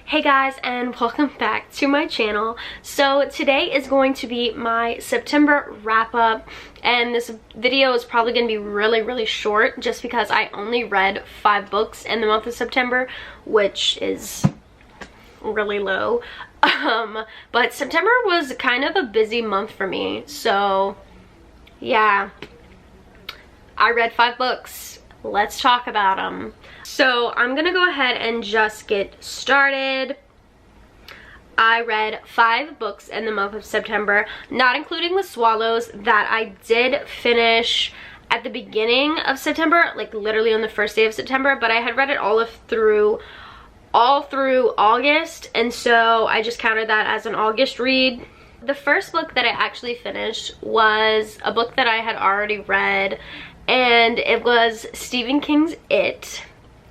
Hey guys, and welcome back to my channel. So today is going to be my September wrap up, and this video is probably going to be really short just because I only read 5 books in the month of September, which is really low. But September was kind of a busy month for me, so yeah, I read 5 books. Let's talk about them. So I'm gonna go ahead and just get started. I read 5 books in the month of September, not including The Swallows that I did finish at the beginning of September, like literally on the first day of September, but I had read it all through August, and so I just counted that as an August read. The first book that I actually finished was a book that I had already read, and it was Stephen King's It.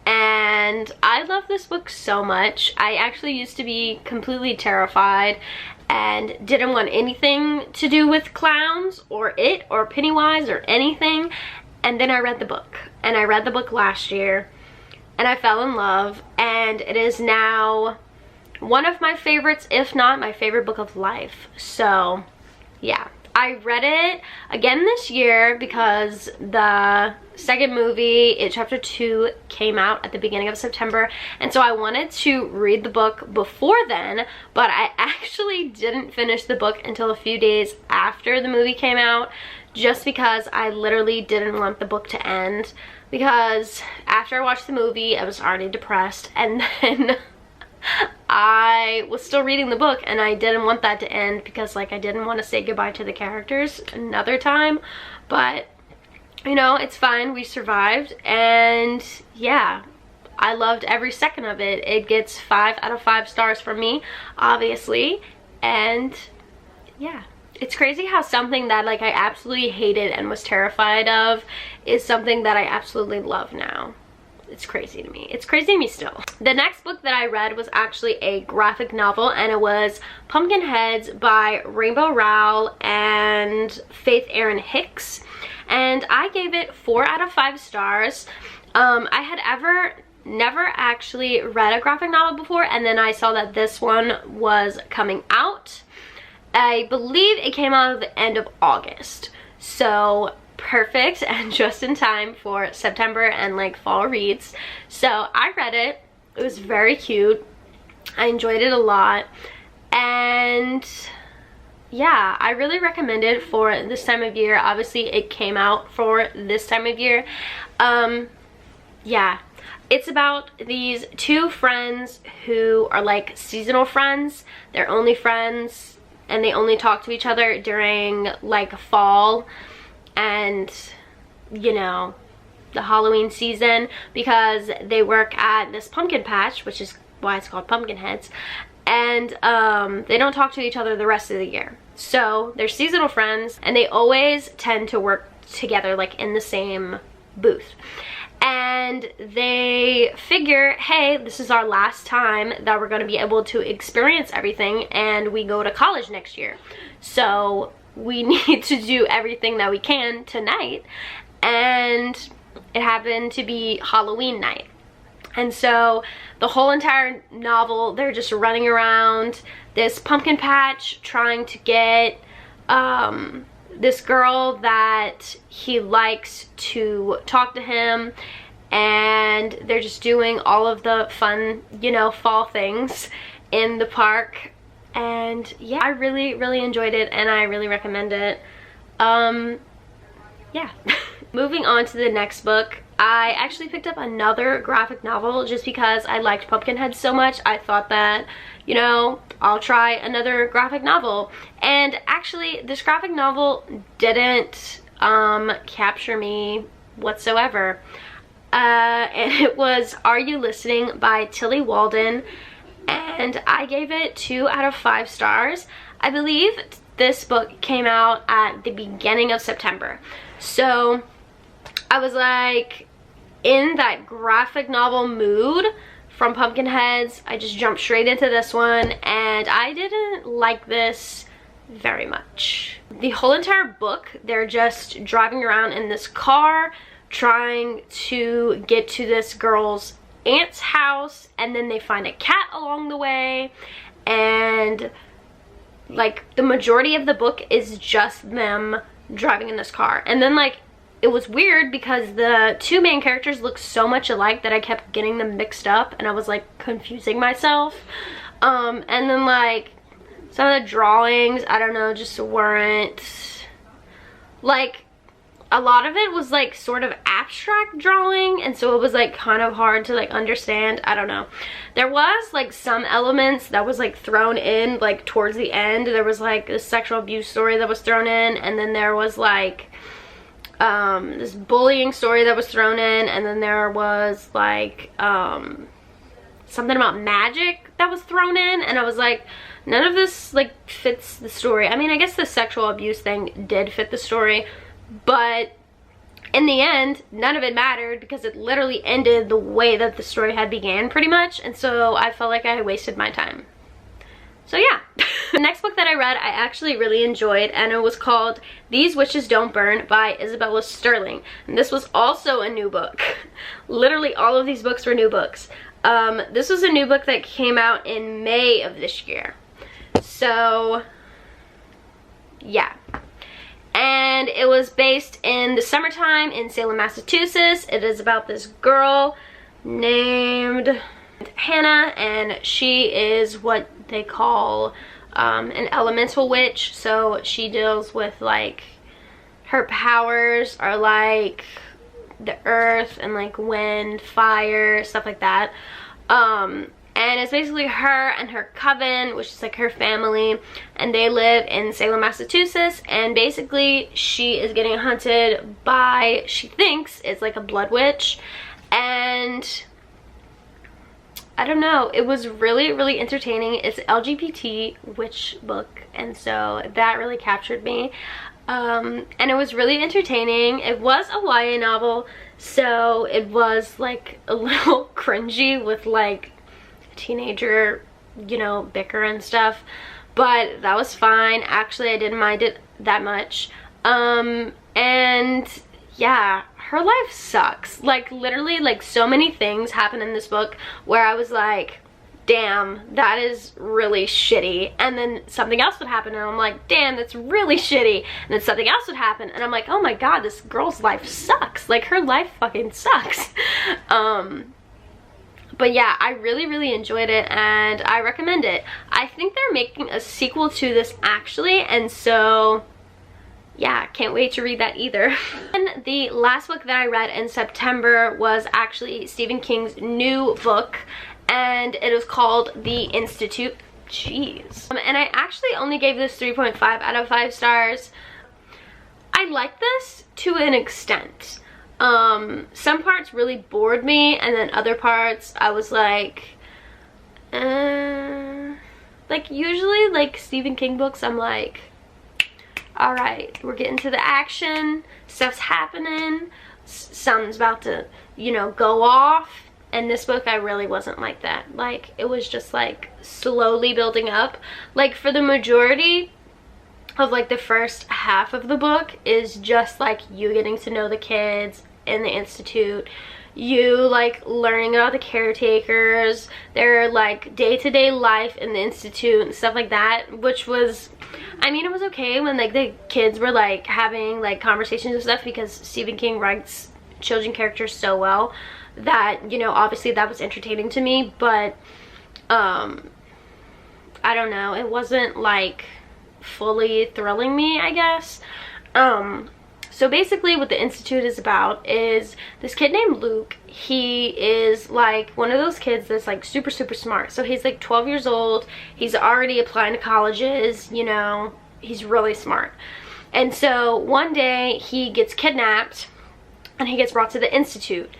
And I love this book so much. I actually used to be completely terrified and didn't want anything to do with clowns or it or Pennywise or anything. And then I read the book, and I read the book last year, and I fell in love, and it is now one of my favorites, if not my favorite book of life. So yeah, I read it again this year because the second movie, It Chapter 2, came out at the beginning of September, and so I wanted to read the book before then, but I actually didn't finish the book until a few days after the movie came out, just because I literally didn't want the book to end, because after I watched the movie I was already depressed, and then I was still reading the book, and I didn't want that to end because, like, I didn't want to say goodbye to the characters another time. But you know, it's fine, we survived, and yeah, I loved every second of it. It gets 5 out of 5 stars from me, obviously, and yeah, it's crazy how something that, like, I absolutely hated and was terrified of is something that I absolutely love now. It's crazy to me. It's crazy to me still. The next book that I read was actually a graphic novel, and it was Pumpkinhead by Rainbow Rowell and Faith Erin Hicks, and I gave it 4 out of 5 stars. I had never actually read a graphic novel before, and then I saw that this one was coming out. I believe it came out at the end of August, so perfect and just in time for September and like fall reads. So I read it. It was very cute. I enjoyed it a lot, and yeah, I really recommend it for this time of year. Obviously it came out for this time of year. Yeah, it's about these 2 friends who are like seasonal friends. They're only friends, and they only talk to each other during like fall and, you know, the Halloween season, because they work at this pumpkin patch, which is why it's called Pumpkinheads, and they don't talk to each other the rest of the year. So they're seasonal friends, and they always tend to work together, like in the same booth. And they figure, hey, this is our last time that we're going to be able to experience everything, and we go to college next year, so we need to do everything that we can tonight. And it happened to be Halloween night, and so the whole entire novel, they're just running around this pumpkin patch trying to get this girl that he likes to talk to him, and they're just doing all of the fun, you know, fall things in the park. And yeah, I really enjoyed it, and I really recommend it. Yeah. Moving on to the next book, I actually picked up another graphic novel just because I liked Pumpkinhead so much. I thought that, you know, I'll try another graphic novel. And actually, this graphic novel didn't capture me whatsoever. And it was Are You Listening by Tilly Walden, and I gave it 2 out of 5 stars. I believe this book came out at the beginning of September, so I was like in that graphic novel mood from Pumpkinheads. I just jumped straight into this one, and I didn't like this very much. The whole entire book, they're just driving around in this car trying to get to this girl's aunt's house, and then they find a cat along the way, and like the majority of the book is just them driving in this car. And then like it was weird because the two main characters look so much alike that I kept getting them mixed up, and I was like confusing myself. And then like some of the drawings, I don't know, just weren't like, a lot of it was like sort of abstract drawing, and so it was like kind of hard to like understand. I don't know. There was like some elements that was like thrown in like towards the end. There was like this sexual abuse story that was thrown in, and then there was like this bullying story that was thrown in, and then there was like something about magic that was thrown in, and I was like, none of this like fits the story. I mean, I guess the sexual abuse thing did fit the story, but in the end, none of it mattered because it literally ended the way that the story had began pretty much, and so I felt like I wasted my time. So yeah. The next book that I read I actually really enjoyed, and it was called These Witches Don't Burn by Isabella Sterling. And this was also a new book. Literally all of these books were new books. This was a new book that came out in May of this year. So yeah. And it was based in the summertime in Salem, Massachusetts. It is about this girl named Hannah, and she is what they call an elemental witch. So she deals with like, her powers are like the earth and like wind, fire, stuff like that. And it's basically her and her coven, which is like her family, and they live in Salem, Massachusetts, and basically she is getting hunted by, she thinks it's like a blood witch. And I don't know, it was really, really entertaining. It's an LGBT witch book, and so that really captured me. And it was really entertaining. It was a YA novel, so it was like a little cringy with like teenager, you know, bicker and stuff, but that was fine. Actually, I didn't mind it that much. And yeah, her life sucks. Like literally, like so many things happen in this book where I was like, damn, that is really shitty. And then something else would happen and I'm like, damn, that's really shitty. And then something else would happen and I'm like, oh my god, this girl's life sucks. Like her life fucking sucks. But yeah, I really, really enjoyed it, and I recommend it. I think they're making a sequel to this actually, and so yeah, can't wait to read that either. And the last book that I read in September was actually Stephen King's new book, and it was called The Institute. Jeez. And I actually only gave this 3.5 out of 5 stars. I like this to an extent. Some parts really bored me, and then other parts I was like usually like Stephen King books, I'm like, all right, we're getting to the action, stuff's happening, something's about to, you know, go off. And this book, I really wasn't like that. Like, it was just like slowly building up. Like for the majority of like the first half of the book is just like you getting to know the kids in the institute, you like learning about the caretakers, their like day-to-day life in the institute and stuff like that, which was, I mean, it was okay when like the kids were like having like conversations and stuff, because Stephen King writes children characters so well that, you know, obviously that was entertaining to me. But I don't know, it wasn't like fully thrilling me, I guess. So basically what the Institute is about is this kid named Luke. He is like one of those kids that's like super, super smart. So he's like 12 years old. He's already applying to colleges, you know, he's really smart. And so one day he gets kidnapped and he gets brought to the Institute.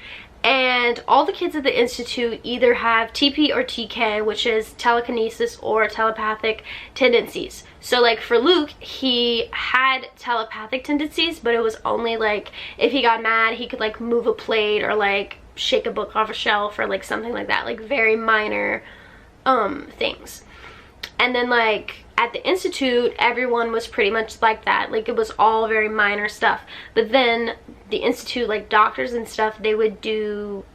And all the kids at the Institute either have TP or TK, which is telekinesis or telepathic tendencies. So like for Luke, he had telepathic tendencies, but it was only like if he got mad, he could like move a plate or like shake a book off a shelf or like something like that, like very minor things. And then like at the Institute, everyone was pretty much like that. Like it was all very minor stuff. But then the Institute, like doctors and stuff, they would do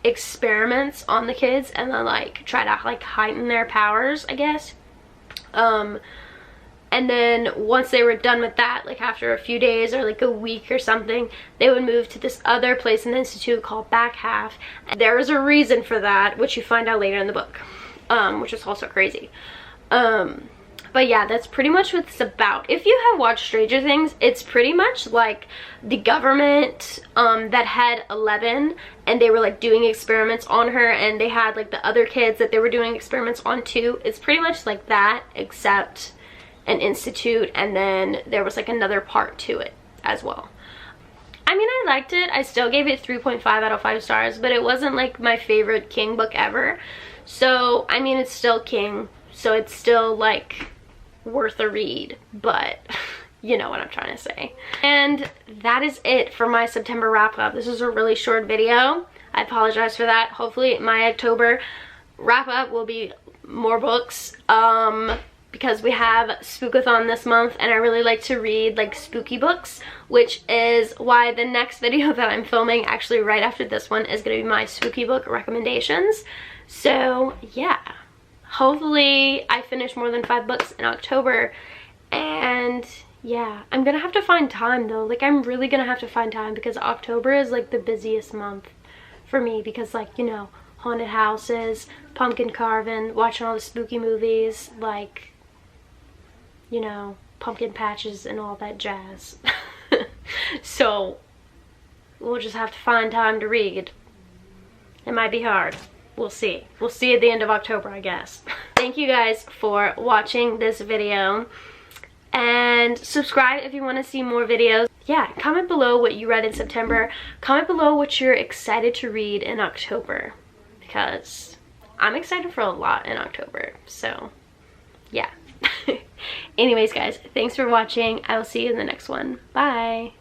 experiments on the kids and then like try to like heighten their powers, I guess. And then once they were done with that, like after a few days or like a week or something, they would move to this other place in the institute called Back Half. And there was a reason for that, which you find out later in the book, which is also crazy. But yeah, that's pretty much what it's about. If you have watched Stranger Things, it's pretty much like the government that had 11, and they were like doing experiments on her, and they had like the other kids that they were doing experiments on too. It's pretty much like that, except an institute, and then there was like another part to it as well. I mean, I liked it. I still gave it 3.5 out of 5 stars, but it wasn't like my favorite King book ever. So I mean, it's still King, so it's still like worth a read, but you know what I'm trying to say. And that is it for my September wrap up. This was a really short video. I apologize for that. Hopefully my October wrap up will be more books, because we have Spookathon this month, and I really like to read like spooky books, which is why the next video that I'm filming, actually right after this one, is going to be my spooky book recommendations. So yeah, hopefully I finish more than 5 books in October. And yeah, I'm gonna have to find time though. Like, I'm really gonna have to find time, because October is like the busiest month for me, because like, you know, haunted houses, pumpkin carving, watching all the spooky movies, like, you know, pumpkin patches and all that jazz. So we'll just have to find time to read. It might be hard. We'll see. We'll see at the end of October, I guess. Thank you guys for watching this video, and subscribe if you want to see more videos. Yeah, comment below what you read in September. Comment below what you're excited to read in October, because I'm excited for a lot in October. So yeah. Anyways guys, thanks for watching. I will see you in the next one. Bye.